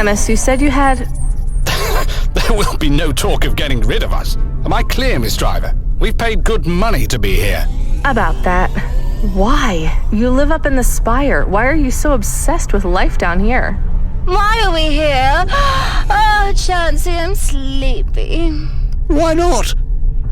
Camus, you said you had... There will be no talk of getting rid of us. Am I clear, Miss Driver? We've paid good money to be here. About that. Why? You live up in the spire. Why are you so obsessed with life down here? Why are we here? Oh, Chansey, I'm sleepy. Why not?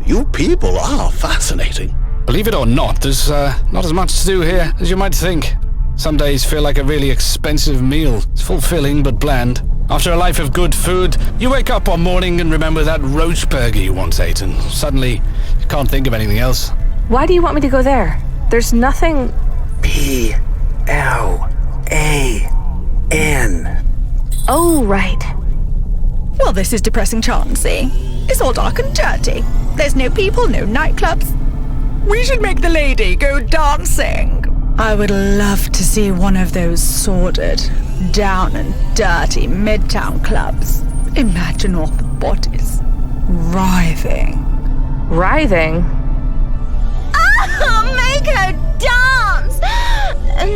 You people are fascinating. Believe it or not, there's not as much to do here as you might think. Some days feel like a really expensive meal. It's fulfilling but bland. After a life of good food, you wake up one morning and remember that roach burger you once ate, and suddenly you can't think of anything else. Why do you want me to go there? There's nothing... P-L-A-N. Oh, right. Well, this is depressing, Chansey. It's all dark and dirty. There's no people, no nightclubs. We should make the lady go dancing. I would love to see one of those sordid, down and dirty midtown clubs. Imagine all the bodies writhing. Writhing? Oh, make her dance!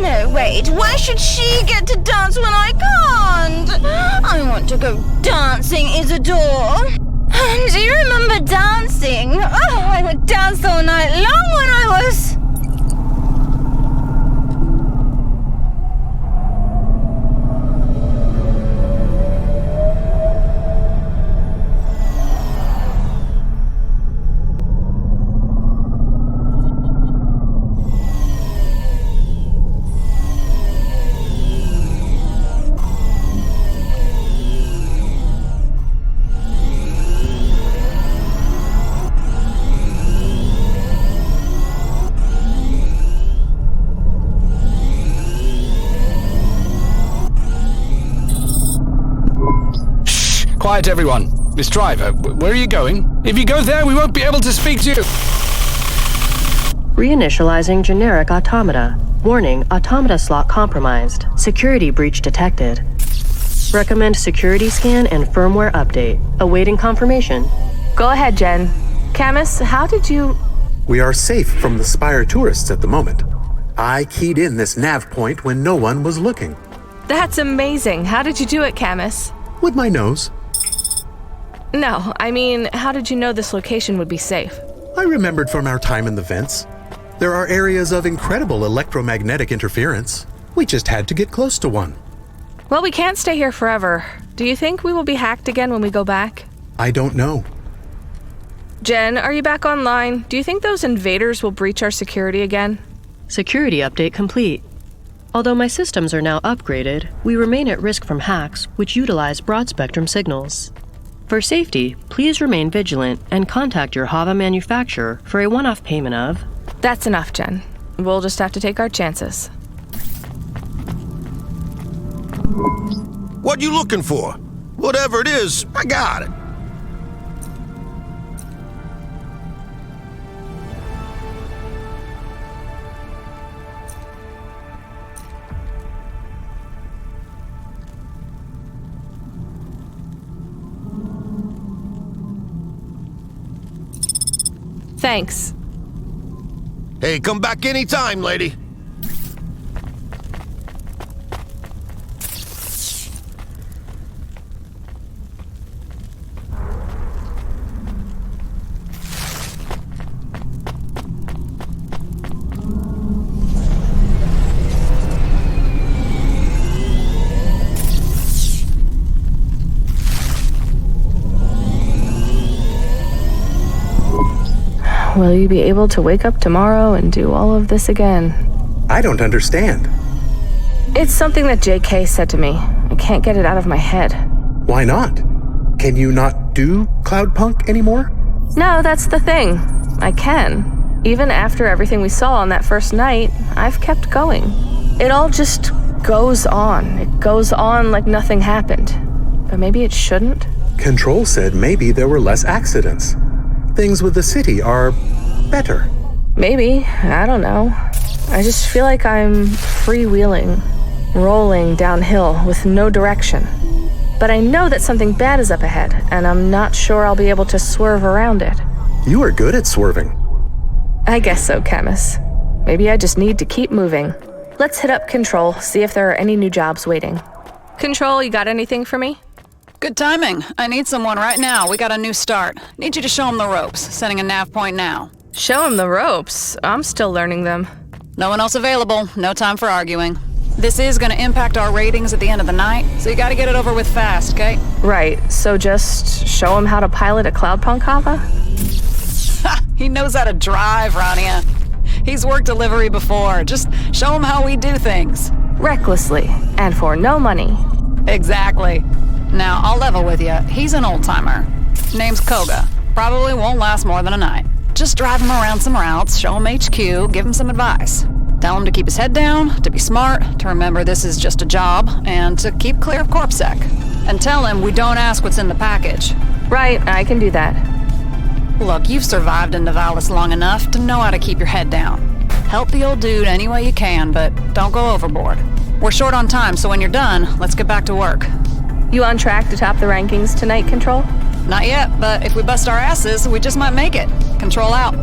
No, wait, why should she get to dance when I can't? I want to go dancing, Isidore. Do you remember dancing? Oh, I would dance all night long when I was... Quiet, everyone. Miss Driver, where are you going? If you go there, we won't be able to speak to you. Reinitializing generic automata. Warning, automata slot compromised. Security breach detected. Recommend security scan and firmware update. Awaiting confirmation. Go ahead, Jen. Camus, how did you... We are safe from the Spire tourists at the moment. I keyed in this nav point when no one was looking. That's amazing. How did you do it, Camus? With my nose. No, I mean, how did you know this location would be safe? I remembered from our time in the vents. There are areas of incredible electromagnetic interference. We just had to get close to one. Well, we can't stay here forever. Do you think we will be hacked again when we go back? I don't know. Jen, are you back online? Do you think those invaders will breach our security again? Security update complete. Although my systems are now upgraded, we remain at risk from hacks which utilize broad-spectrum signals. For safety, please remain vigilant and contact your Hava manufacturer for a one-off payment of... That's enough, Jen. We'll just have to take our chances. What you looking for? Whatever it is, I got it. Thanks. Hey, come back anytime, lady. Will you be able to wake up tomorrow and do all of this again? I don't understand. It's something that JK said to me. I can't get it out of my head. Why not? Can you not do Cloudpunk anymore? No, that's the thing. I can. Even after everything we saw on that first night, I've kept going. It all just goes on. It goes on like nothing happened. But maybe it shouldn't? Control said maybe there were less accidents. Things with the city are better. Maybe. I don't know. I just feel like I'm freewheeling, rolling downhill with no direction. But I know that something bad is up ahead, and I'm not sure I'll be able to swerve around it. You are good at swerving. I guess so, Camus. Maybe I just need to keep moving. Let's hit up Control, see if there are any new jobs waiting. Control, you got anything for me? Good timing. I need someone right now. We got a new start. Need you to show him the ropes. Setting a nav point now. Show him the ropes. I'm still learning them. No one else available. No time for arguing. This is gonna impact our ratings at the end of the night, so you gotta get it over with fast, okay? Right, so just show him how to pilot a Cloudpunk hopper? Ha! He knows how to drive, Rania. He's worked delivery before. Just show him how we do things. Recklessly, and for no money. Exactly. Now, I'll level with you. He's an old-timer. Name's Koga. Probably won't last more than a night. Just drive him around some routes, show him HQ, give him some advice. Tell him to keep his head down, to be smart, to remember this is just a job, and to keep clear of CorpSec. And tell him we don't ask what's in the package. Right, I can do that. Look, you've survived in Nivalis long enough to know how to keep your head down. Help the old dude any way you can, but don't go overboard. We're short on time, so when you're done, let's get back to work. You on track to top the rankings tonight, Control? Not yet, but if we bust our asses, we just might make it. Control out.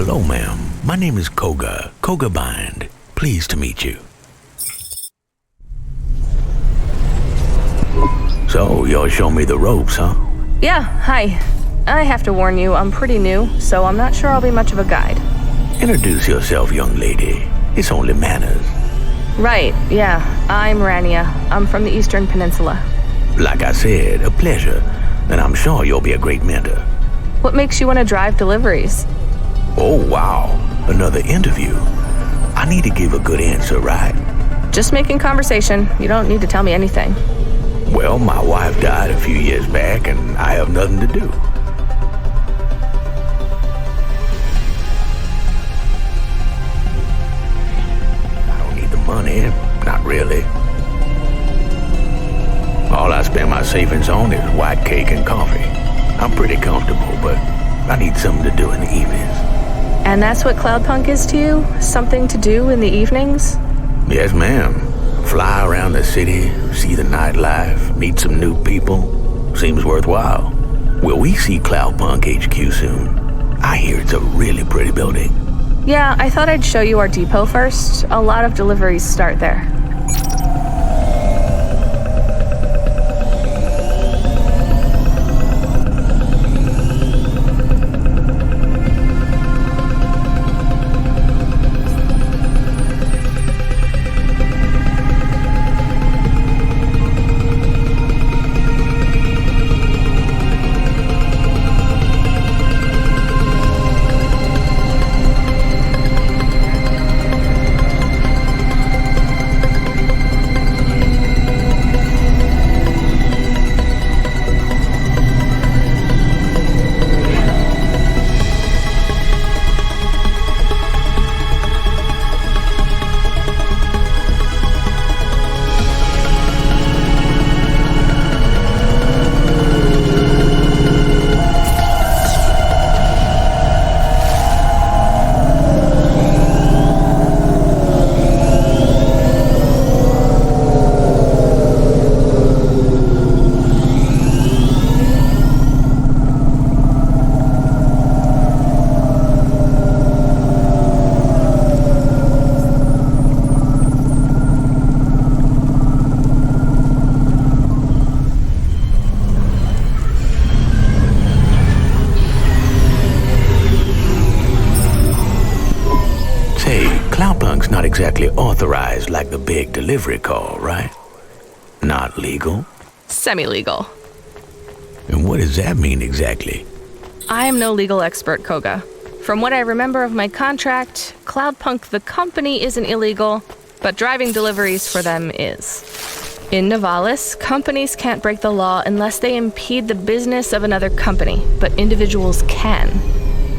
Hello, ma'am. My name is Koga. Koga Bind. Pleased to meet you. So, you'll show me the ropes, huh? Yeah, hi. I have to warn you, I'm pretty new, so I'm not sure I'll be much of a guide. Introduce yourself, young lady. It's only manners. Right, yeah. I'm Rania. I'm from the Eastern Peninsula. Like I said, a pleasure. And I'm sure you'll be a great mentor. What makes you want to drive deliveries? Oh, wow. Another interview. I need to give a good answer, right? Just making conversation. You don't need to tell me anything. Well, my wife died a few years back, and I have nothing to do. I don't need the money, not really. All I spend my savings on is white cake and coffee. I'm pretty comfortable, but I need something to do in the evenings. And that's what Cloudpunk is to you? Something to do in the evenings? Yes, ma'am. Fly around the city, see the nightlife, meet some new people. Seems worthwhile. Will we see Cloudpunk HQ soon? I hear it's a really pretty building. Yeah, I thought I'd show you our depot first. A lot of deliveries start there. Cloudpunk's not exactly authorized like the big delivery call, right? Not legal? Semi-legal. And what does that mean exactly? I am no legal expert, Koga. From what I remember of my contract, Cloudpunk the company isn't illegal, but driving deliveries for them is. In Nivalis, companies can't break the law unless they impede the business of another company, but individuals can.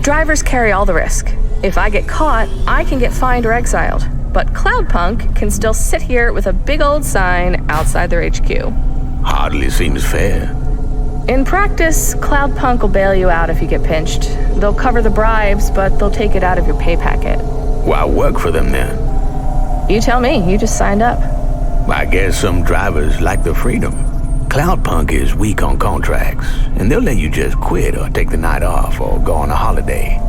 Drivers carry all the risk. If I get caught, I can get fined or exiled. But Cloudpunk can still sit here with a big old sign outside their HQ. Hardly seems fair. In practice, Cloudpunk will bail you out if you get pinched. They'll cover the bribes, but they'll take it out of your pay packet. Why work for them then? You tell me, you just signed up. I guess some drivers like the freedom. Cloudpunk is weak on contracts, and they'll let you just quit or take the night off or go on a holiday.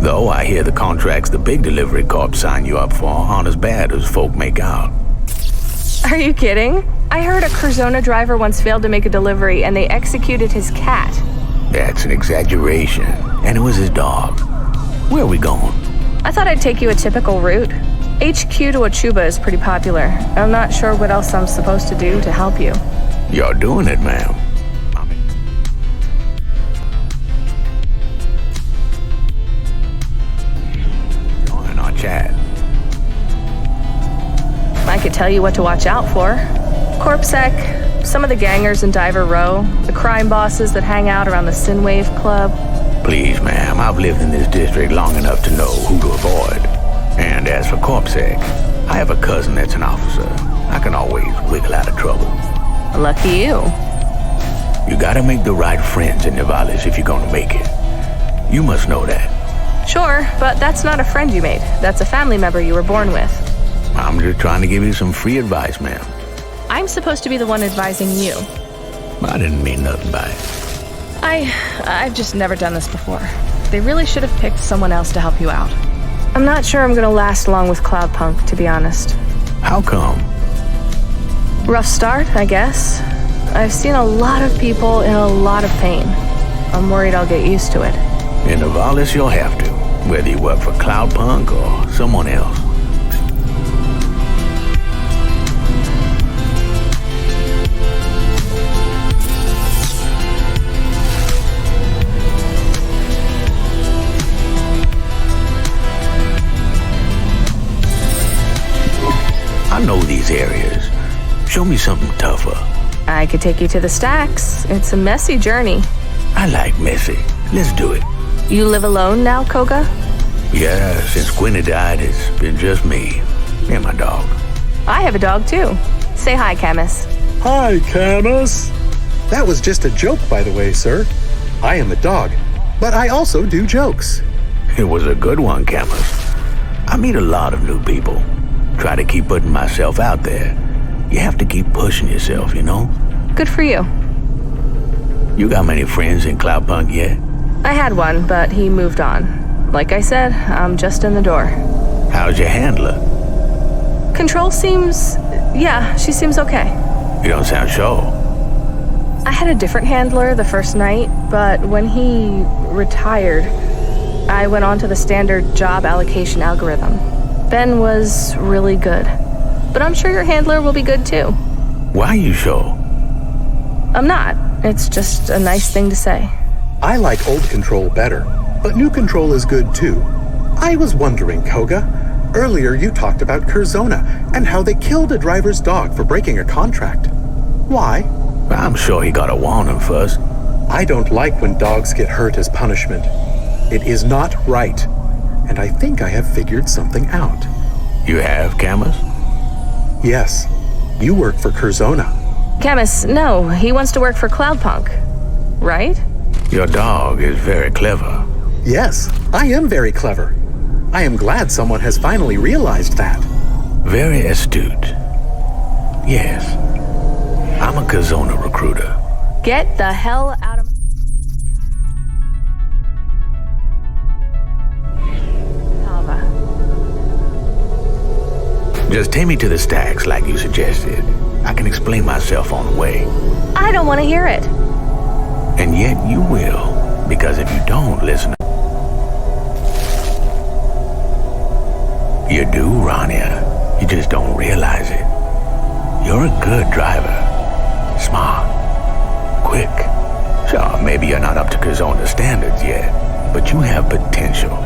Though I hear the contracts the big delivery corps sign you up for aren't as bad as folk make out. Are you kidding? I heard a Curzona driver once failed to make a delivery and they executed his cat. That's an exaggeration, and it was his dog. Where are we going? I thought I'd take you a typical route. HQ to Achuba is pretty popular. I'm not sure what else I'm supposed to do to help you. You're doing it, ma'am. Join our chat. I could tell you what to watch out for. CorpSec, some of the gangers in Diver Row, the crime bosses that hang out around the Synwave Club. Please, ma'am, I've lived in this district long enough to know who to avoid. And as for CorpSec, I have a cousin that's an officer. I can always wiggle out of trouble. Lucky you. You gotta make the right friends in Nivalis if you're gonna make it. You must know that. Sure, but that's not a friend you made. That's a family member you were born with. I'm just trying to give you some free advice, ma'am. I'm supposed to be the one advising you. I didn't mean nothing by it. I've just never done this before. They really should have picked someone else to help you out. I'm not sure I'm gonna last long with Cloudpunk, to be honest. How come? Rough start, I guess. I've seen a lot of people in a lot of pain. I'm worried I'll get used to it. In Nivalis, you'll have to, whether you work for Cloudpunk or someone else. I know these areas. Show me something tougher. I could take you to the stacks. It's a messy journey. I like messy. Let's do it. You live alone now, Koga? Yeah, since Quinny died, it's been just me and my dog. I have a dog too. Say hi, Camus. Hi, Camus. That was just a joke, by the way, sir. I am a dog, but I also do jokes. It was a good one, Camus. I meet a lot of new people. Try to keep putting myself out there. You have to keep pushing yourself, you know? Good for you. You got many friends in Cloudpunk yet? I had one, but he moved on. Like I said, I'm just in the door. How's your handler? Control seems... yeah, she seems okay. You don't sound sure. I had a different handler the first night, but when he retired, I went on to the standard job allocation algorithm. Ben was really good. But I'm sure your handler will be good too. Why are you sure? I'm not. It's just a nice thing to say. I like old Control better, but new Control is good too. I was wondering, Koga, earlier you talked about Curzona and how they killed a driver's dog for breaking a contract. Why? I'm sure he got a warning first. I don't like when dogs get hurt as punishment. It is not right, and I think I have figured something out. You have, Camus? Yes, you work for Curzona. Camus, no, he wants to work for Cloudpunk. Right? Your dog is very clever. Yes, I am very clever. I am glad someone has finally realized that. Very astute. Yes. I'm a Curzona recruiter. Get the hell out of... Just take me to the stacks like you suggested. I can explain myself on the way. I don't want to hear it. And yet you will, because if you don't listen... You do, Rania. You just don't realize it. You're a good driver. Smart. Quick. Sure, maybe you're not up to Curzona standards yet, but you have potential.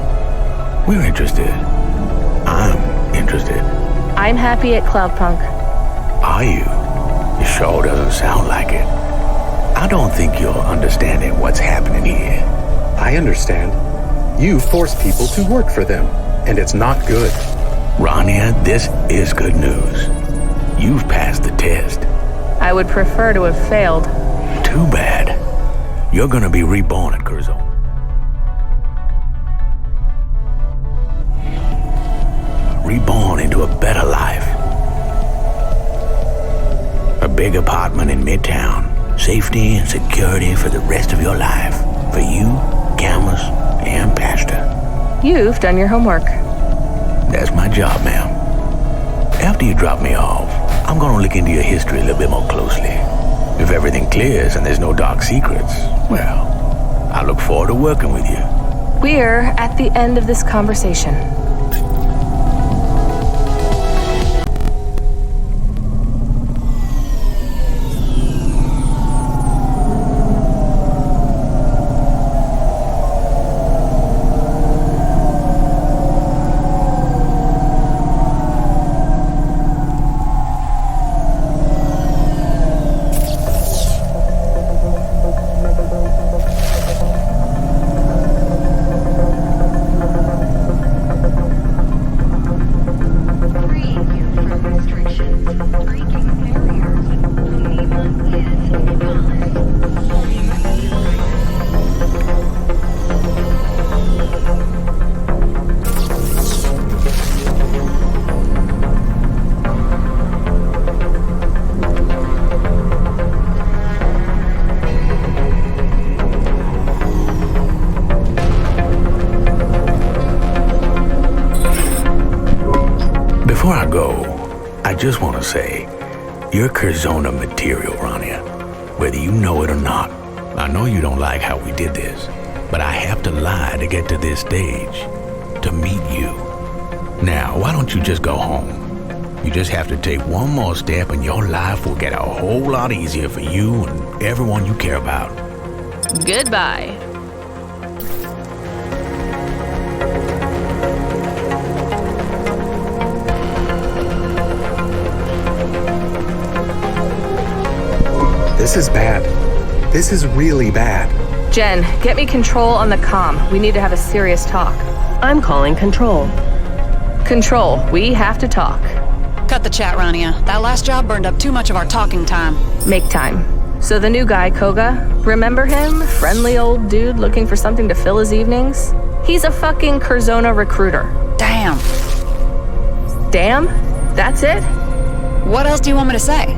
We're interested. I'm interested. I'm happy at Cloudpunk. Are you? It sure doesn't sound like it. I don't think you're understanding what's happening here. I understand. You force people to work for them, and it's not good. Rania, this is good news. You've passed the test. I would prefer to have failed. Too bad. You're gonna be reborn at Curzona. Reborn into a better life. A big apartment in Midtown. Safety and security for the rest of your life. For you, Camus, and Pastor. You've done your homework. That's my job, ma'am. After you drop me off, I'm gonna look into your history a little bit more closely. If everything clears and there's no dark secrets, well, I look forward to working with you. We're at the end of this conversation. Before I go, I just want to say, you're Curzona material, Rania. Whether you know it or not. I know you don't like how we did this, but I have to lie to get to this stage, to meet you. Now, why don't you just go home? You just have to take one more step and your life will get a whole lot easier for you and everyone you care about. Goodbye. This is bad. This is really bad. Jen, get me control on the comm. We need to have a serious talk. I'm calling control. Control, we have to talk. Cut the chat, Rania. That last job burned up too much of our talking time. Make time. So the new guy, Koga, remember him? Friendly old dude looking for something to fill his evenings? He's a fucking Curzona recruiter. Damn. Damn? That's it? What else do you want me to say?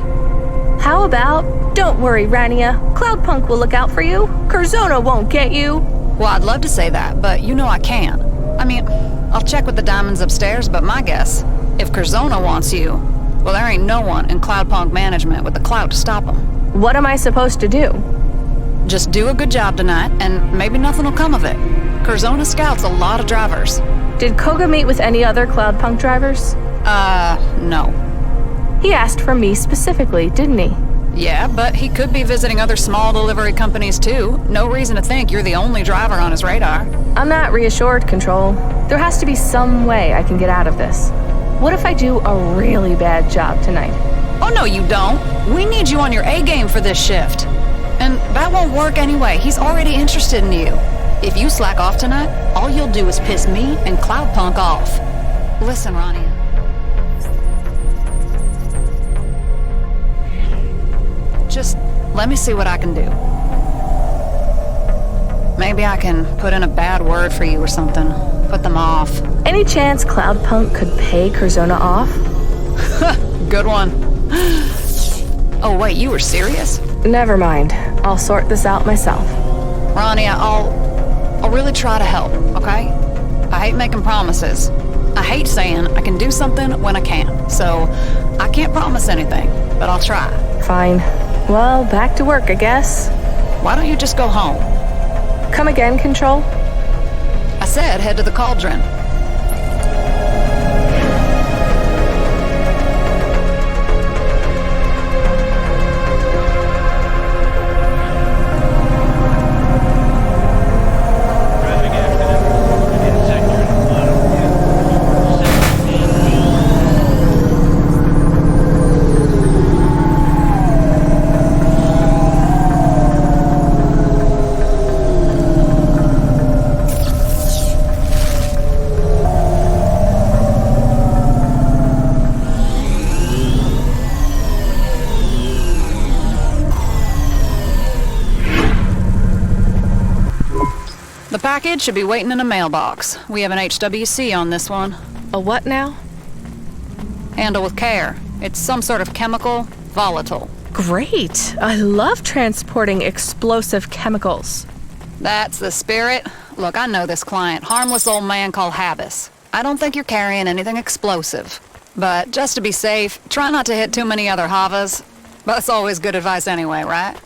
How about, don't worry, Rania. Cloudpunk will look out for you. Curzona won't get you. Well, I'd love to say that, but you know I can't. I mean, I'll check with the diamonds upstairs, but my guess, if Curzona wants you, well, there ain't no one in Cloudpunk management with the clout to stop him. What am I supposed to do? Just do a good job tonight, and maybe nothing will come of it. Curzona scouts a lot of drivers. Did Koga meet with any other Cloudpunk drivers? No. He asked for me specifically, didn't he? Yeah, but he could be visiting other small delivery companies too. No reason to think you're the only driver on his radar. I'm not reassured, Control. There has to be some way I can get out of this. What if I do a really bad job tonight? Oh, no, you don't. We need you on your A-game for this shift. And that won't work anyway. He's already interested in you. If you slack off tonight, all you'll do is piss me and Cloudpunk off. Listen, Rania. Just let me see what I can do. Maybe I can put in a bad word for you or something. Put them off. Any chance Cloudpunk could pay Curzona off? Good one. Oh, wait, you were serious? Never mind. I'll sort this out myself. Rania, I'll really try to help, okay? I hate making promises. I hate saying I can do something when I can't. So, I can't promise anything, but I'll try. Fine. Well, back to work, I guess. Why don't you just go home? Come again, Control? I said head to the cauldron. The package should be waiting in a mailbox. We have an HWC on this one. A what now? Handle with care. It's some sort of chemical, volatile. Great. I love transporting explosive chemicals. That's the spirit. Look, I know this client. Harmless old man called Hayse. I don't think you're carrying anything explosive. But just to be safe, try not to hit too many other Havas. That's always good advice anyway, right?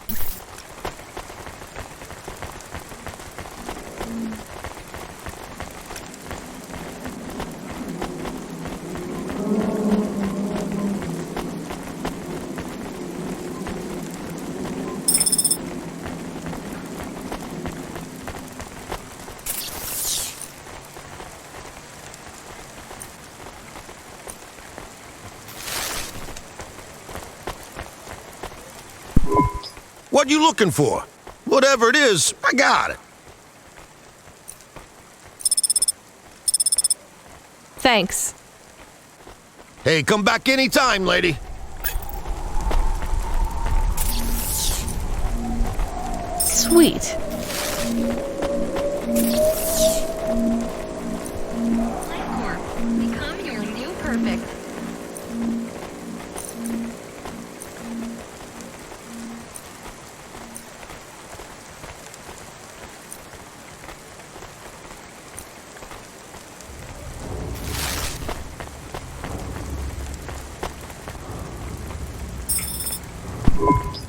What you looking for? Whatever it is, I got it. Thanks. Hey, come back anytime, lady. Sweet. Become your new perfect.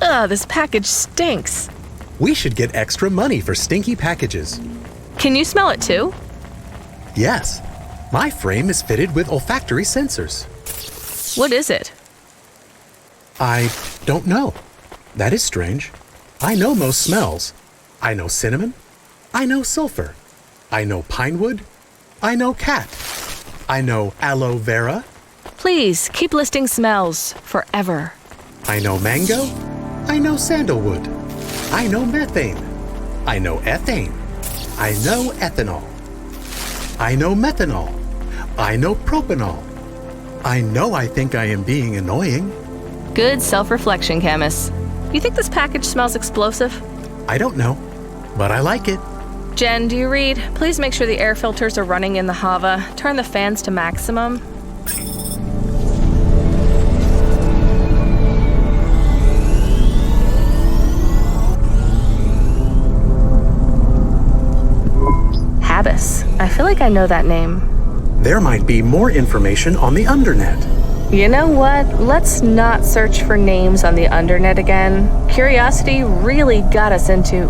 Ugh, this package stinks. We should get extra money for stinky packages. Can you smell it too? Yes. My frame is fitted with olfactory sensors. What is it? I don't know. That is strange. I know most smells. I know cinnamon. I know sulfur. I know pine wood. I know cat. I know aloe vera. Please, keep listing smells forever. I know mango, I know sandalwood. I know methane. I know ethane. I know ethanol. I know methanol. I know propanol. I think I am being annoying. Good self-reflection, Camus. You think this package smells explosive? I don't know, but I like it. Jen, do you read? Please make sure the air filters are running in the Hava. Turn the fans to maximum. Habis. I feel like I know that name. There might be more information on the Undernet. You know what? Let's not search for names on the Undernet again. Curiosity really got us into...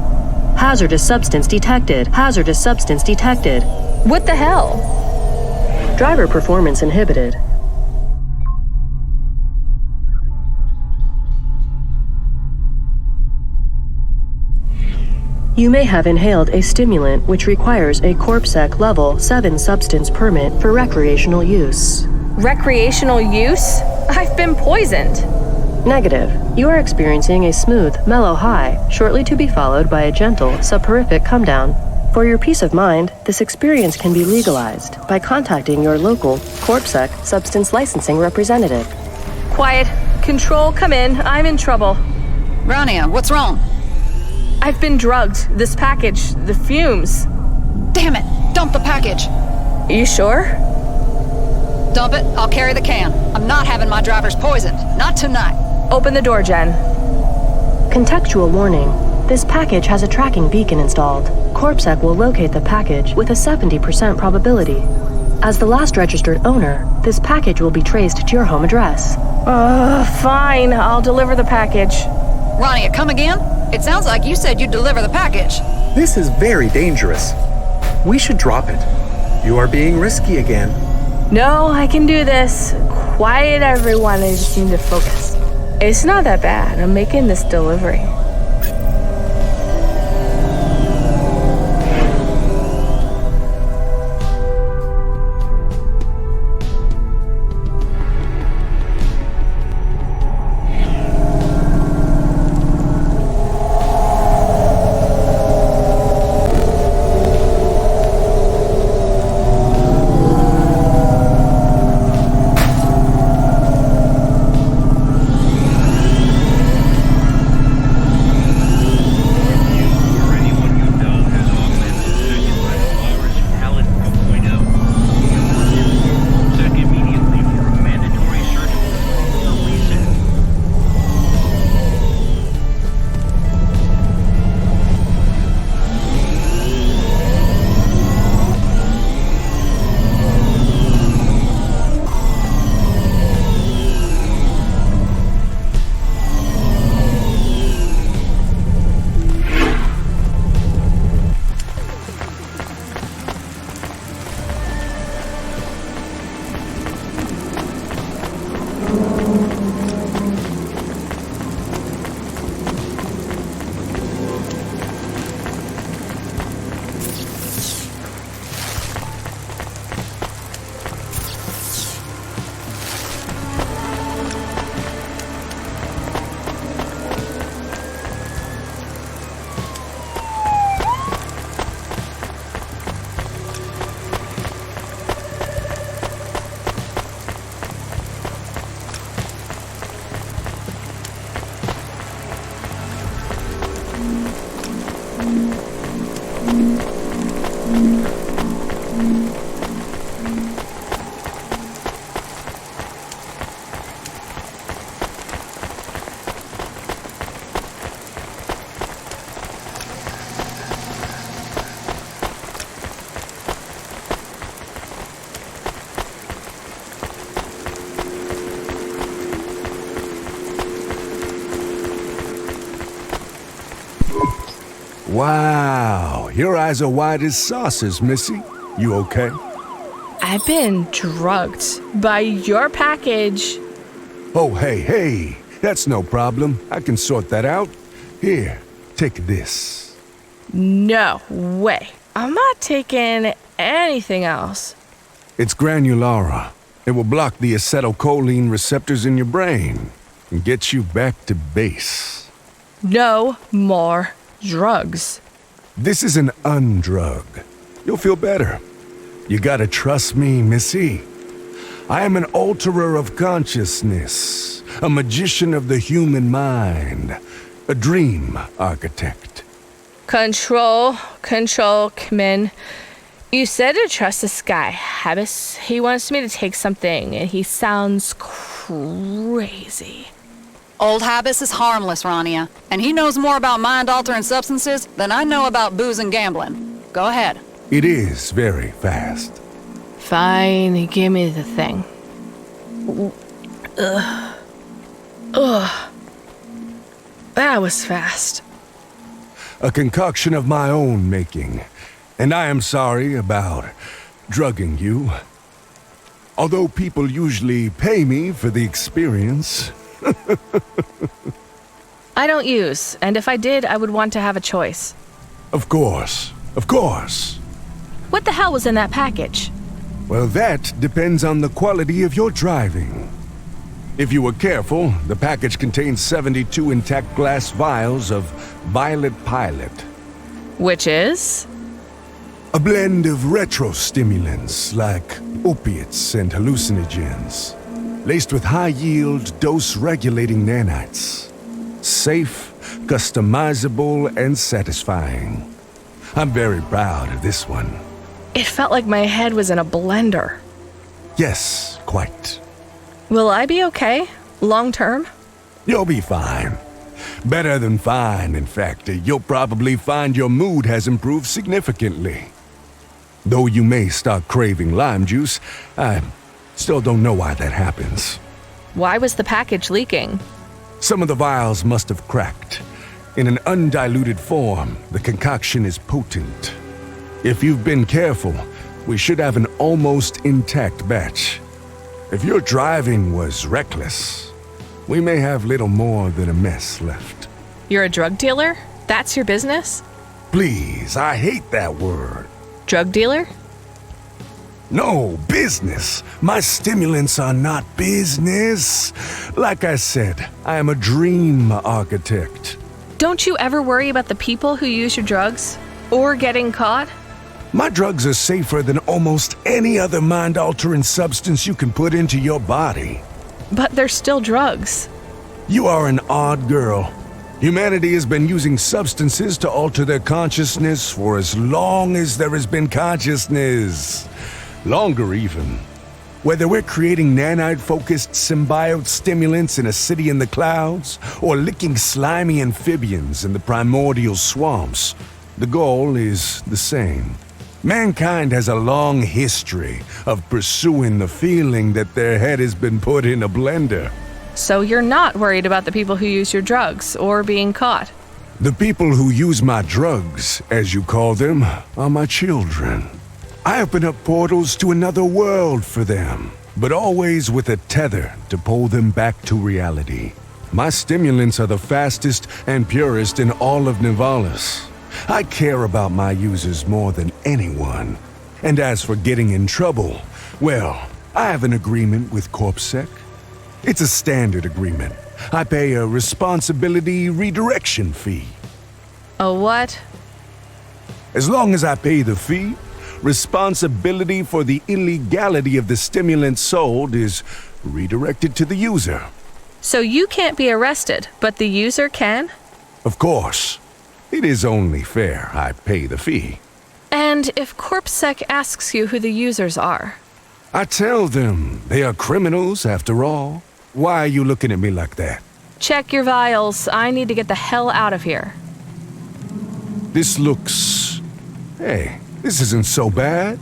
Hazardous substance detected. Hazardous substance detected. What the hell? Driver performance inhibited. You may have inhaled a stimulant which requires a CorpSec Level 7 substance permit for recreational use. Recreational use? I've been poisoned. Negative. You are experiencing a smooth, mellow high, shortly to be followed by a gentle, soporific come-down. For your peace of mind, this experience can be legalized by contacting your local CorpSec substance licensing representative. Quiet. Control, come in. I'm in trouble. Rania, what's wrong? I've been drugged. This package, the fumes. Damn it! Dump the package! You sure? Dump it, I'll carry the can. I'm not having my drivers poisoned. Not tonight. Open the door, Jen. Contextual warning. This package has a tracking beacon installed. CorpSec will locate the package with a 70% probability. As the last registered owner, this package will be traced to your home address. Fine. I'll deliver the package. Rania, come again? It sounds like you said you'd deliver the package. This is very dangerous. We should drop it. You are being risky again. No, I can do this. Quiet, everyone. I just need to focus. It's not that bad. I'm making this delivery. Wow, your eyes are wide as saucers, Missy. You okay? I've been drugged by your package. Oh, hey, that's no problem. I can sort that out. Here, take this. No way. I'm not taking anything else. It's granulara. It will block the acetylcholine receptors in your brain and get you back to base. No more drugs. This is an undrug. You'll feel better. You gotta trust me, Missy. I am an alterer of consciousness, a magician of the human mind, a dream architect. Control, come in. You said to trust this guy, Habis. He wants me to take something, and he sounds crazy. Old Habis is harmless, Rania, and he knows more about mind-altering substances than I know about booze and gambling. Go ahead. It is very fast. Fine, give me the thing. Ugh. That was fast. A concoction of my own making, and I am sorry about drugging you. Although people usually pay me for the experience. I don't use, and if I did, I would want to have a choice. Of course, of course. What the hell was in that package? Well, that depends on the quality of your driving. If you were careful, the package contains 72 intact glass vials of Violet Pilot. Which is? A blend of retro-stimulants like opiates and hallucinogens, laced with high-yield, dose-regulating nanites. Safe, customizable, and satisfying. I'm very proud of this one. It felt like my head was in a blender. Yes, quite. Will I be okay? Long term? You'll be fine. Better than fine, in fact. You'll probably find your mood has improved significantly. Though you may start craving lime juice, I still don't know why that happens. Why was the package leaking? Some of the vials must have cracked. In an undiluted form, the concoction is potent. If you've been careful, we should have an almost intact batch. If your driving was reckless, we may have little more than a mess left. You're a drug dealer? That's your business? Please, I hate that word. Drug dealer? No, business. My stimulants are not business. Like I said, I am a dream architect. Don't you ever worry about the people who use your drugs? Or getting caught? My drugs are safer than almost any other mind-altering substance you can put into your body. But they're still drugs. You are an odd girl. Humanity has been using substances to alter their consciousness for as long as there has been consciousness. Longer even. Whether we're creating nanite-focused symbiote stimulants in a city in the clouds, or licking slimy amphibians in the primordial swamps, the goal is the same. Mankind has a long history of pursuing the feeling that their head has been put in a blender. So you're not worried about the people who use your drugs, or being caught? The people who use my drugs, as you call them, are my children. I open up portals to another world for them, but always with a tether to pull them back to reality. My stimulants are the fastest and purest in all of Nivalis. I care about my users more than anyone. And as for getting in trouble, well, I have an agreement with CorpSec. It's a standard agreement. I pay a responsibility redirection fee. A what? As long as I pay the fee, responsibility for the illegality of the stimulant sold is redirected to the user. So you can't be arrested, but the user can? Of course. It is only fair I pay the fee. And if CorpSec asks you who the users are? I tell them they are criminals after all. Why are you looking at me like that? Check your vials. I need to get the hell out of here. This looks... Hey, this isn't so bad.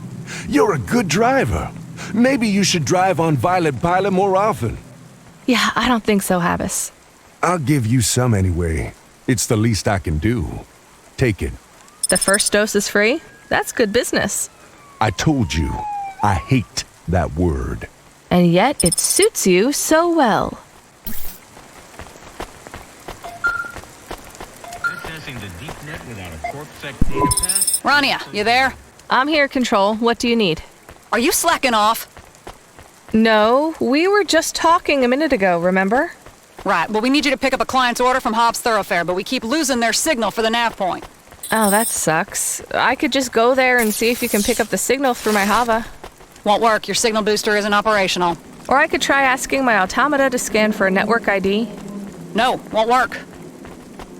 You're a good driver. Maybe you should drive on Violet Pilot more often. Yeah, I don't think so, Habis. I'll give you some anyway. It's the least I can do. Take it. The first dose is free? That's good business. I told you, I hate that word. And yet it suits you so well. Accessing the deep net without a CorpSec data pass? Rania, you there? I'm here, Control. What do you need? Are you slacking off? No, we were just talking a minute ago, remember? Right, well, we need you to pick up a client's order from Hobbs Thoroughfare, but we keep losing their signal for the nav point. Oh, that sucks. I could just go there and see if you can pick up the signal through my Hava. Won't work, your signal booster isn't operational. Or I could try asking my automata to scan for a network ID. No, won't work.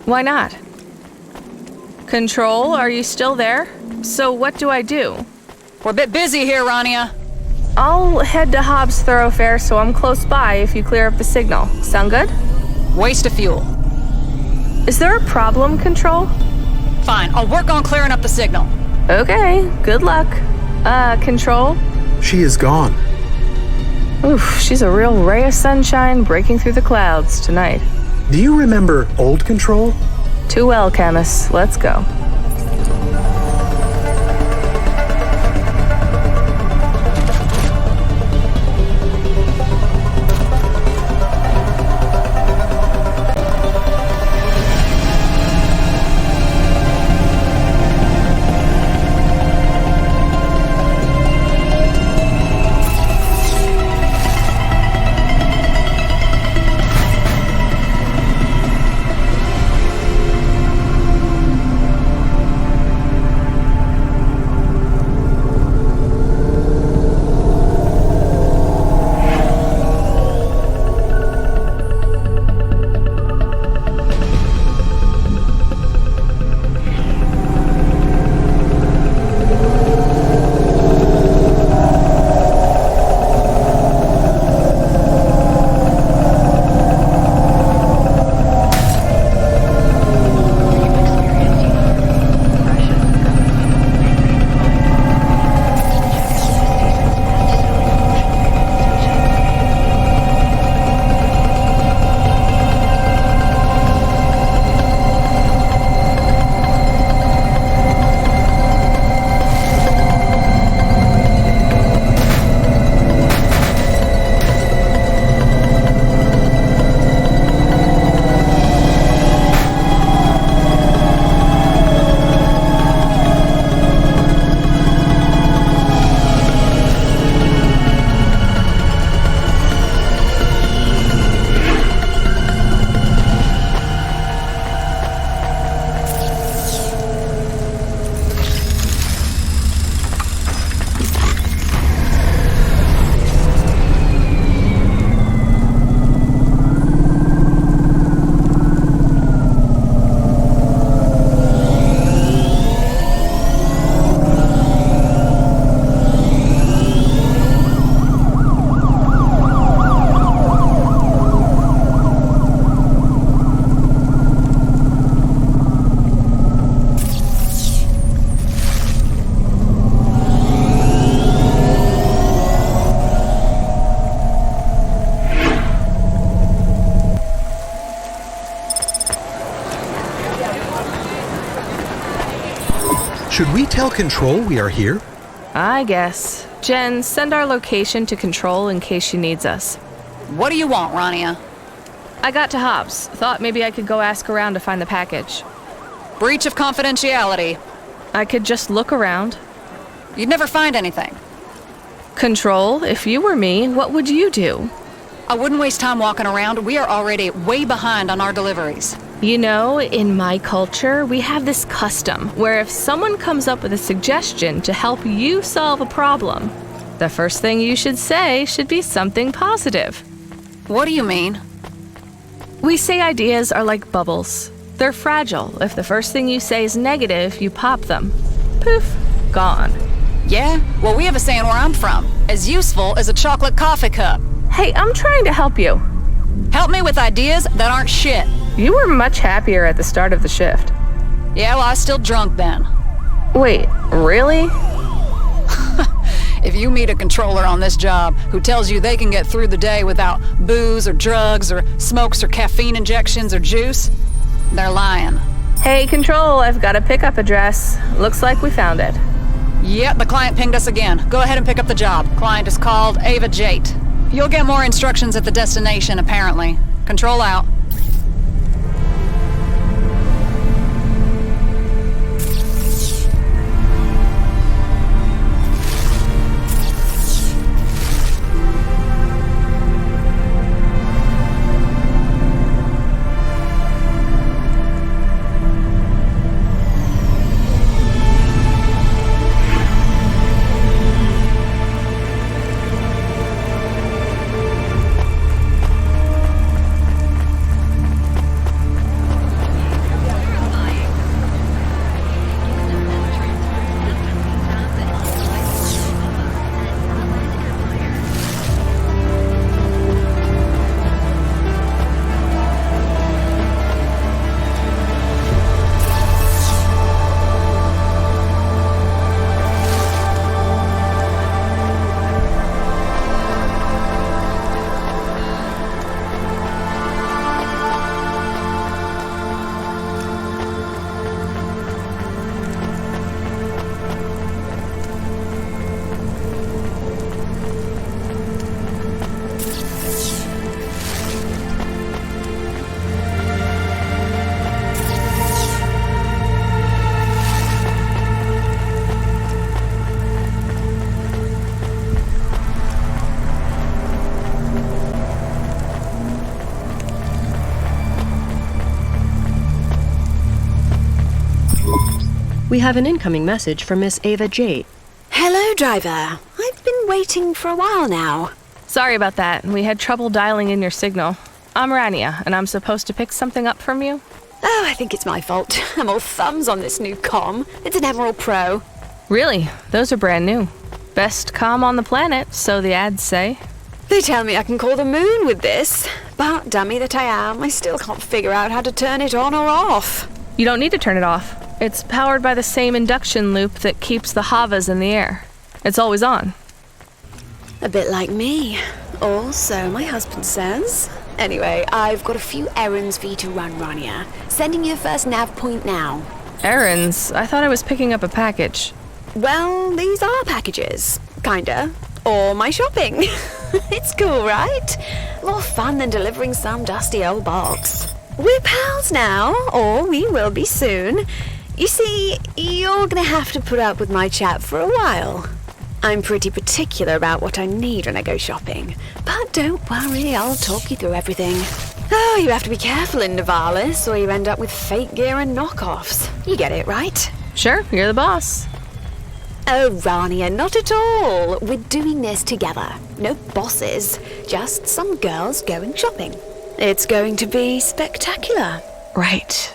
Why not? Control, are you still there? So what do I do? We're a bit busy here, Rania. I'll head to Hobbs Thoroughfare so I'm close by if you clear up the signal. Sound good? Waste of fuel. Is there a problem, Control? Fine, I'll work on clearing up the signal. Okay, good luck. Control? She is gone. Oof, she's a real ray of sunshine breaking through the clouds tonight. Do you remember old Control? Too well, Camus. Let's go. Should we tell Control we are here? I guess. Jen, send our location to Control in case she needs us. What do you want, Rania? I got to Hobbs. Thought maybe I could go ask around to find the package. Breach of confidentiality. I could just look around. You'd never find anything. Control, if you were me, what would you do? I wouldn't waste time walking around. We are already way behind on our deliveries. You know, in my culture, we have this custom where if someone comes up with a suggestion to help you solve a problem, the first thing you should say should be something positive. What do you mean? We say ideas are like bubbles. They're fragile. If the first thing you say is negative, you pop them. Poof, gone. Yeah? Well, we have a saying where I'm from. As useful as a chocolate coffee cup. Hey, I'm trying to help you. Help me with ideas that aren't shit. You were much happier at the start of the shift. Yeah, well, I was still drunk then. Wait, really? If you meet a controller on this job who tells you they can get through the day without booze or drugs or smokes or caffeine injections or juice, they're lying. Hey, Control, I've got a pickup address. Looks like we found it. Yep, the client pinged us again. Go ahead and pick up the job. Client is called Ava Jate. You'll get more instructions at the destination, apparently. Control out. We have an incoming message from Miss Ava Jate. Hello, driver. I've been waiting for a while now. Sorry about that. We had trouble dialing in your signal. I'm Rania, and I'm supposed to pick something up from you? Oh, I think it's my fault. I'm all thumbs on this new comm. It's an Emerald Pro. Really? Those are brand new. Best comm on the planet, so the ads say. They tell me I can call the moon with this, but dummy that I am, I still can't figure out how to turn it on or off. You don't need to turn it off. It's powered by the same induction loop that keeps the havas in the air. It's always on. A bit like me. Or so my husband says. Anyway, I've got a few errands for you to run, Rania. Sending you the first nav point now. Errands? I thought I was picking up a package. Well, these are packages. Kinda. Or my shopping. It's cool, right? More fun than delivering some dusty old box. We're pals now, or we will be soon. You see, you're gonna have to put up with my chat for a while. I'm pretty particular about what I need when I go shopping. But don't worry, I'll talk you through everything. Oh, you have to be careful in Nivalis, or you end up with fake gear and knockoffs. You get it, right? Sure, you're the boss. Oh, Rania, not at all. We're doing this together. No bosses, just some girls going shopping. It's going to be spectacular. Right.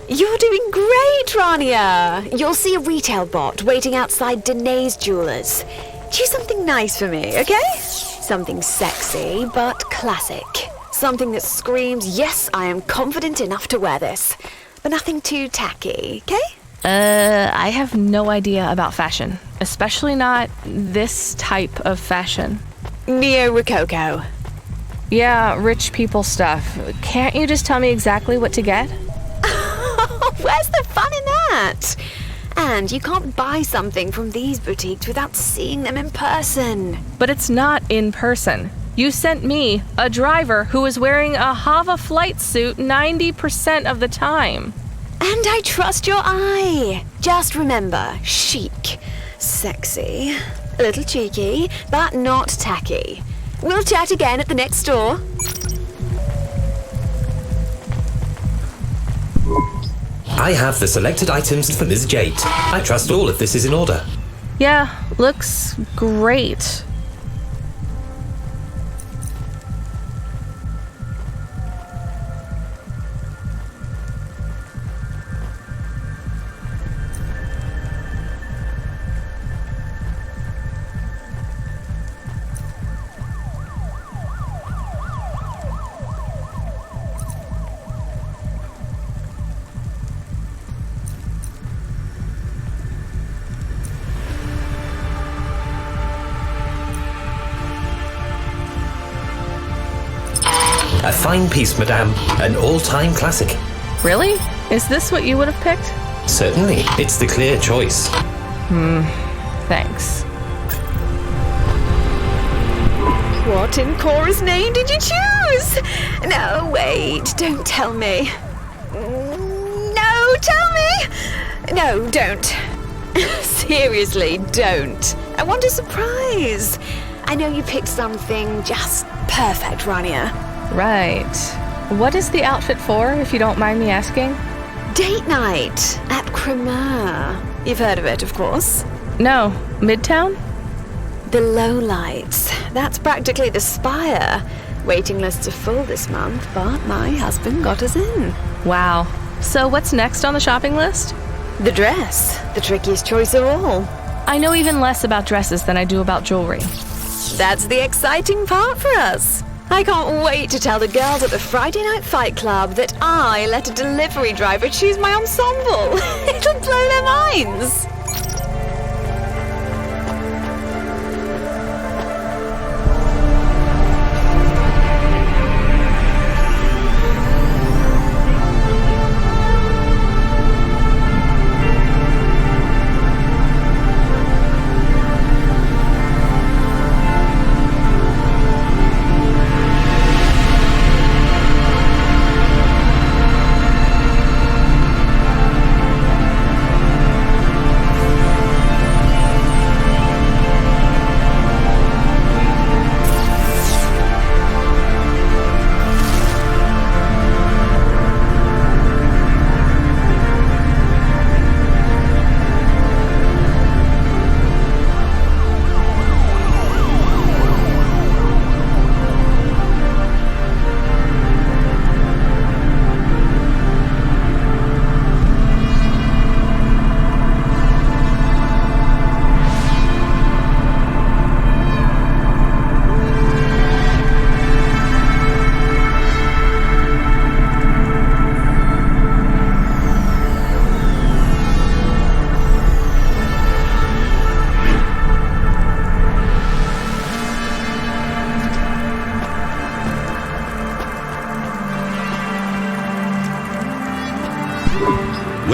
You're doing great, Rania. You'll see a retail bot waiting outside Danae's Jewelers. Choose something nice for me, okay? Something sexy, but classic. Something that screams, yes, I am confident enough to wear this. But nothing too tacky, okay? I have no idea about fashion. Especially not this type of fashion. Neo-Rococo. Yeah, rich people stuff. Can't you just tell me exactly what to get? Where's the fun in that? And you can't buy something from these boutiques without seeing them in person. But it's not in person. You sent me, a driver who is wearing a Hava flight suit 90% of the time. And I trust your eye. Just remember, chic, sexy, a little cheeky, but not tacky. We'll chat again at the next store. I have the selected items for Ms. Jate. I trust all of this is in order. Yeah, looks great. A fine piece, madame. An all-time classic. Really? Is this what you would have picked? Certainly. It's the clear choice. Thanks. What in CORA's name did you choose? No, wait, don't tell me. No, tell me! No, don't. Seriously, don't. I want a surprise. I know you picked something just perfect, Rania. Right. What is the outfit for, if you don't mind me asking? Date night at Camus. You've heard of it, of course. No. Midtown? The Lowlights. That's practically the Spire. Waiting lists are full this month, but my husband got us in. Wow. So what's next on the shopping list? The dress. The trickiest choice of all. I know even less about dresses than I do about jewelry. That's the exciting part for us. I can't wait to tell the girls at the Friday Night Fight Club that I let a delivery driver choose my ensemble. It'll blow their minds.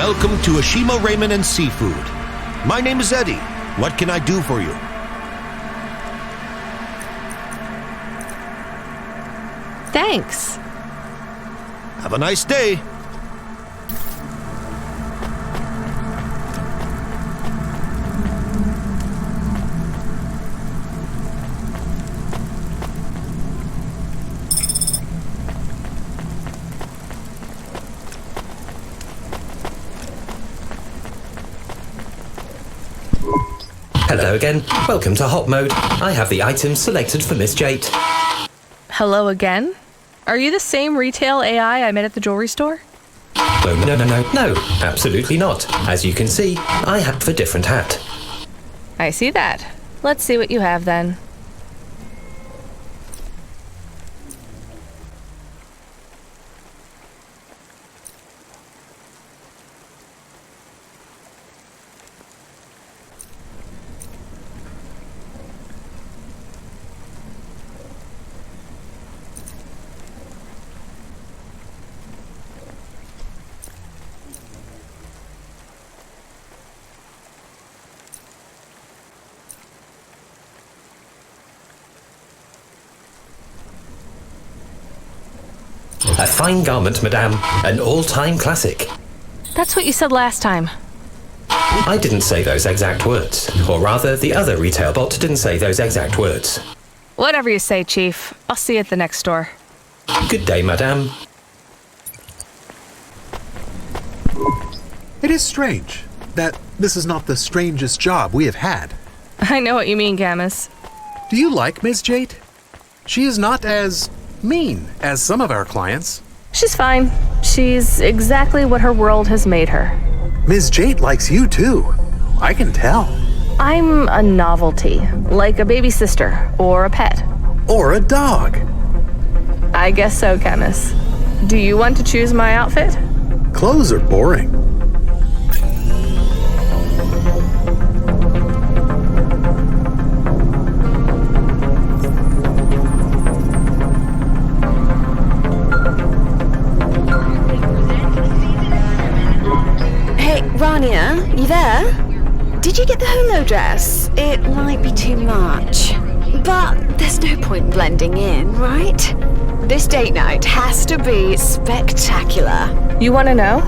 Welcome to Ashima Ramen and Seafood. My name is Eddie. What can I do for you? Thanks. Have a nice day. Hello again. Welcome to Hot Mode. I have the items selected for Miss Jate. Hello again? Are you the same retail AI I met at the jewelry store? Oh, no, absolutely not. As you can see, I have a different hat. I see that. Let's see what you have then. A fine garment, madame. An all-time classic. That's what you said last time. I didn't say those exact words. Or rather, the other retail bot didn't say those exact words. Whatever you say, Chief. I'll see you at the next store. Good day, madame. It is strange that this is not the strangest job we have had. I know what you mean, Camus. Do you like Ms. Jate? She is not as mean as some of our clients. She's fine. She's exactly what her world has made her. Ms. Jate likes you too. I can tell. I'm a novelty, like a baby sister or a pet. Or a dog. I guess so, Camus. Do you want to choose my outfit? Clothes are boring. Rania, you there? Did you get the holo dress? It might be too much. But there's no point blending in, right? This date night has to be spectacular. You want to know?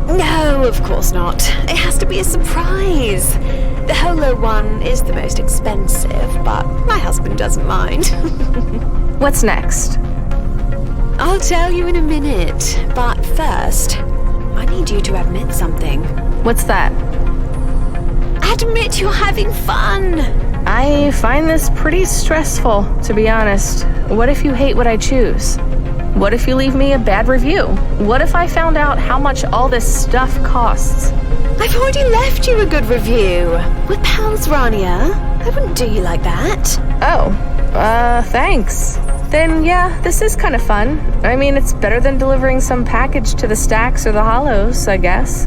No, of course not. It has to be a surprise. The holo one is the most expensive, but my husband doesn't mind. What's next? I'll tell you in a minute, but first, I need you to admit something. What's that? Admit you're having fun! I find this pretty stressful, to be honest. What if you hate what I choose? What if you leave me a bad review? What if I found out how much all this stuff costs? I've already left you a good review. We're pals, Rania. I wouldn't do you like that. Oh, thanks. Then yeah, this is kind of fun. I mean, it's better than delivering some package to the Stacks or the Hollows, I guess.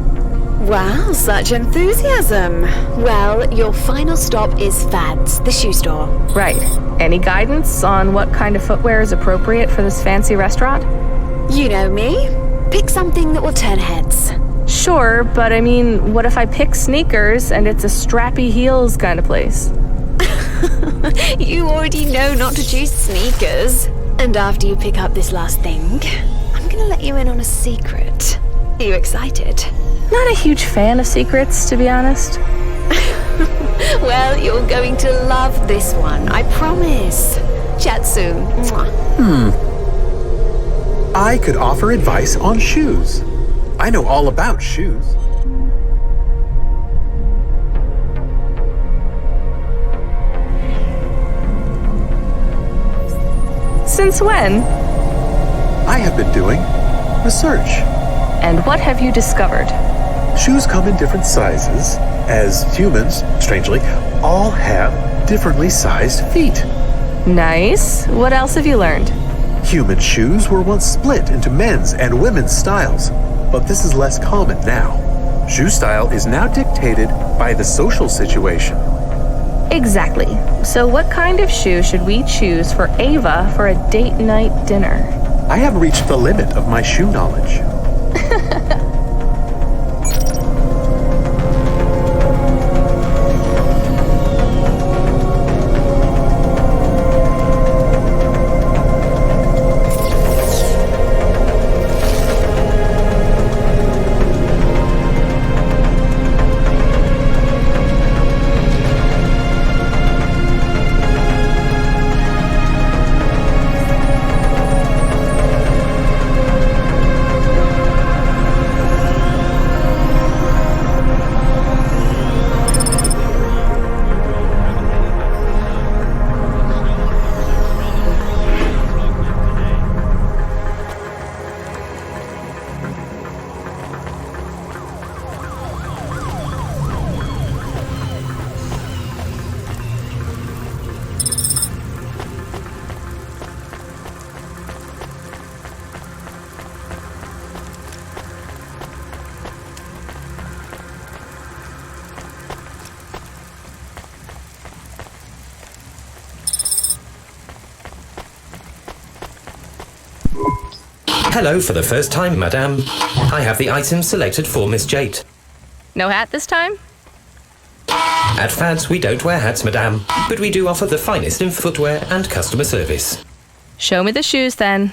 Wow, such enthusiasm. Well, your final stop is Fad's, the shoe store. Right. Any guidance on what kind of footwear is appropriate for this fancy restaurant? You know me. Pick something that will turn heads. Sure, but I mean, what if I pick sneakers and it's a strappy heels kind of place? You already know not to choose sneakers. And after you pick up this last thing, I'm gonna let you in on a secret. Are you excited? Not a huge fan of secrets, to be honest. Well, you're going to love this one, I promise. Chat soon. Mwah. I could offer advice on shoes. I know all about shoes. Since when? I have been doing research. And what have you discovered? Shoes come in different sizes, as humans, strangely, all have differently sized feet. Nice. What else have you learned? Human shoes were once split into men's and women's styles, but this is less common now. Shoe style is now dictated by the social situation. Exactly. So what kind of shoe should we choose for Ava for a date night dinner? I have reached the limit of my shoe knowledge. Hello for the first time, madame. I have the items selected for Miss Jate. No hat this time? At Fads, we don't wear hats, madame, but we do offer the finest in footwear and customer service. Show me the shoes then.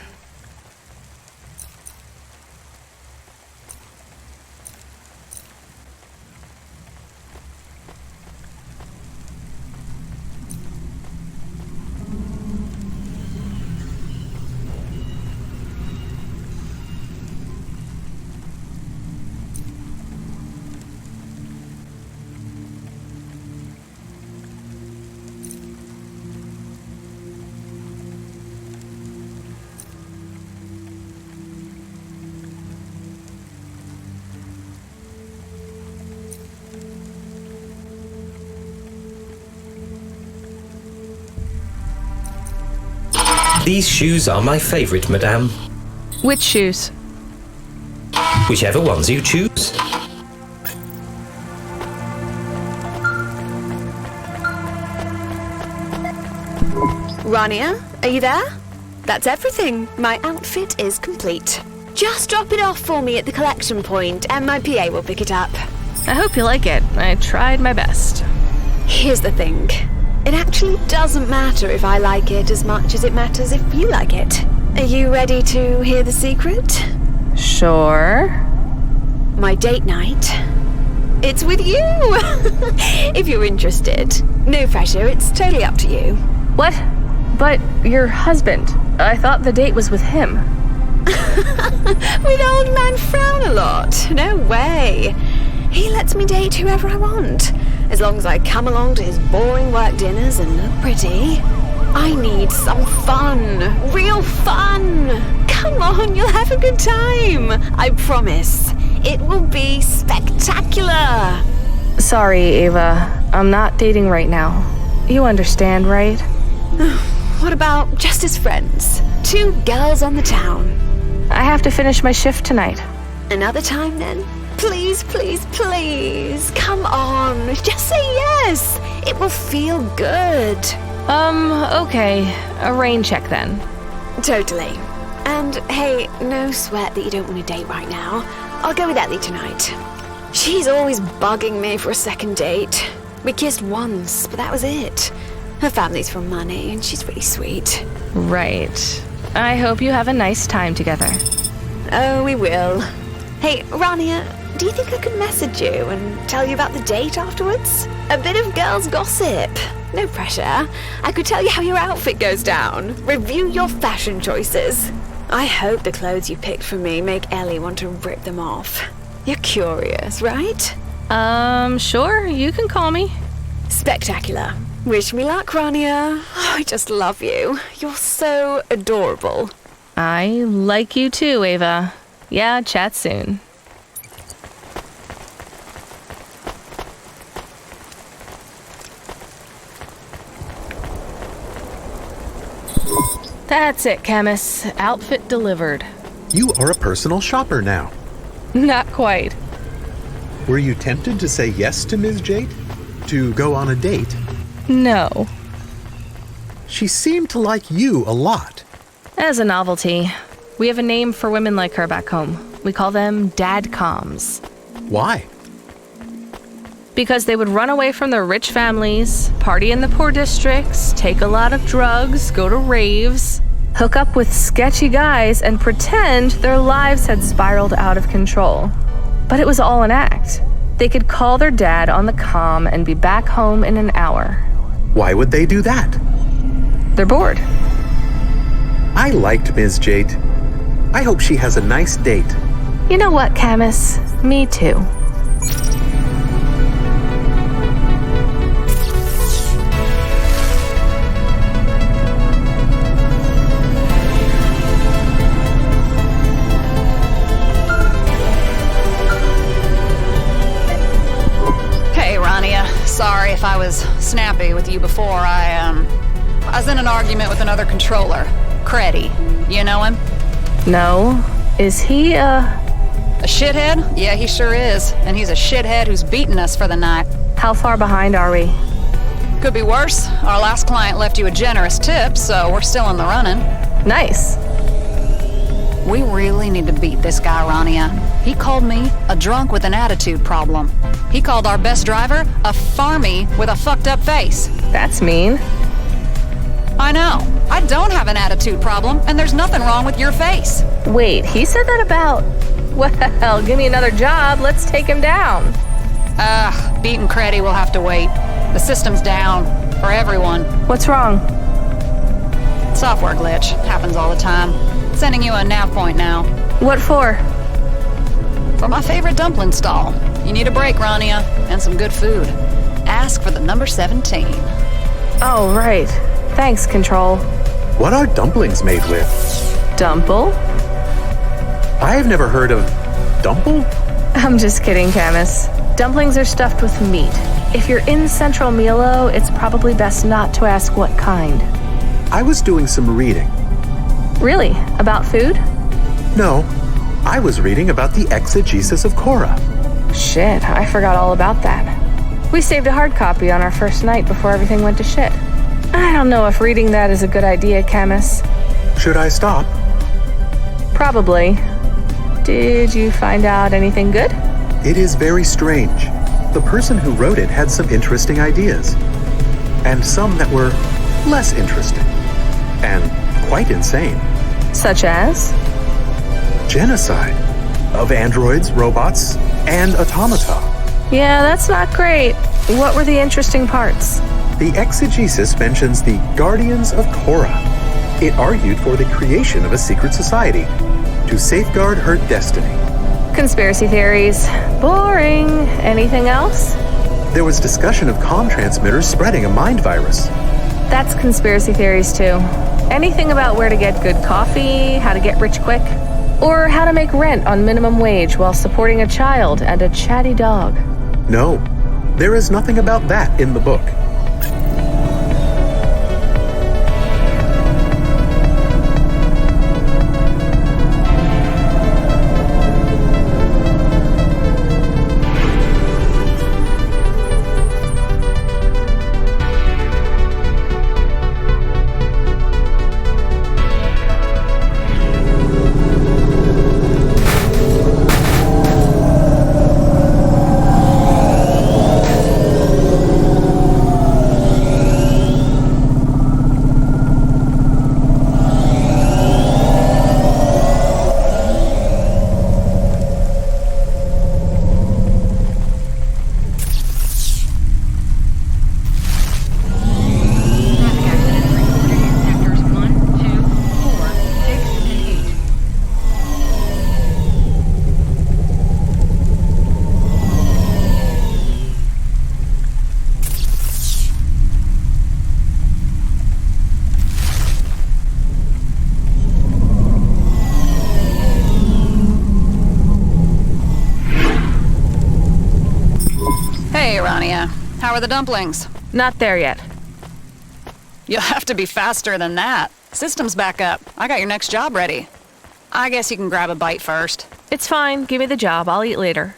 These shoes are my favorite, madame. Which shoes? Whichever ones you choose. Rania, are you there? That's everything. My outfit is complete. Just drop it off for me at the collection point and my PA will pick it up. I hope you like it. I tried my best. Here's the thing. It actually doesn't matter if I like it as much as it matters if you like it. Are you ready to hear the secret? Sure. My date night. It's with you! If you're interested. No pressure, it's totally up to you. What? But your husband. I thought the date was with him. With old man Frown-a-lot. No way. He lets me date whoever I want. As long as I come along to his boring work dinners and look pretty. I need some fun. Real fun. Come on, you'll have a good time. I promise. It will be spectacular. Sorry, Ava. I'm not dating right now. You understand, right? What about just as friends? 2 girls on the town. I have to finish my shift tonight. Another time then? Please, please, please. Come on. Just say yes. It will feel good. Okay. A rain check then. Totally. And hey, no sweat that you don't want to date right now. I'll go with Ellie tonight. She's always bugging me for a second date. We kissed once, but that was it. Her family's from money, and she's really sweet. Right. I hope you have a nice time together. Oh, we will. Hey, Rania, do you think I could message you and tell you about the date afterwards? A bit of girls' gossip. No pressure. I could tell you how your outfit goes down. Review your fashion choices. I hope the clothes you picked for me make Ellie want to rip them off. You're curious, right? Sure. You can call me. Spectacular. Wish me luck, Rania. Oh, I just love you. You're so adorable. I like you too, Ava. Yeah, chat soon. That's it, Camus. Outfit delivered. You are a personal shopper now. Not quite. Were you tempted to say yes to Ms. Jate? To go on a date? No. She seemed to like you a lot. As a novelty. We have a name for women like her back home. We call them dadcoms. Why? Because they would run away from their rich families, party in the poor districts, take a lot of drugs, go to raves, hook up with sketchy guys, and pretend their lives had spiraled out of control. But it was all an act. They could call their dad on the comm and be back home in an hour. Why would they do that? They're bored. I liked Ms. Jate. I hope she has a nice date. You know what, Camus? Me too. Hey, Rania. Sorry if I was snappy with you before. I was in an argument with another controller. Creddy. You know him? No. Is he, A shithead? Yeah, he sure is. And he's a shithead who's beaten us for the night. How far behind are we? Could be worse. Our last client left you a generous tip, so we're still in the running. Nice. We really need to beat this guy, Rania. He called me a drunk with an attitude problem. He called our best driver a farmy with a fucked up face. That's mean. I know. I don't have an attitude problem, and there's nothing wrong with your face. Wait, he said that about... Well, give me another job. Let's take him down. Beating Creddy will have to wait. The system's down. For everyone. What's wrong? Software glitch. Happens all the time. Sending you a nav point now. What for? For my favorite dumpling stall. You need a break, Rania, and some good food. Ask for the number 17. Oh, right. Thanks, Control. What are dumplings made with? Dumple? I've never heard of dumple? I'm just kidding, Camus. Dumplings are stuffed with meat. If you're in Central Milo, it's probably best not to ask what kind. I was doing some reading. Really? About food? No, I was reading about the exegesis of CORA. Shit, I forgot all about that. We saved a hard copy on our first night before everything went to shit. I don't know if reading that is a good idea, Camus. Should I stop? Probably. Did you find out anything good? It is very strange. The person who wrote it had some interesting ideas. And some that were less interesting. And quite insane. Such as? Genocide. Of androids, robots, and automata. Yeah, that's not great. What were the interesting parts? The exegesis mentions the Guardians of CORA. It argued for the creation of a secret society to safeguard her destiny. Conspiracy theories. Boring. Anything else? There was discussion of comm transmitters spreading a mind virus. That's conspiracy theories too. Anything about where to get good coffee, how to get rich quick, or how to make rent on minimum wage while supporting a child and a chatty dog. No, there is nothing about that in the book. How are the dumplings? Not there yet. You'll have to be faster than that. System's back up. I got your next job ready. I guess you can grab a bite first. It's fine. Give me the job. I'll eat later.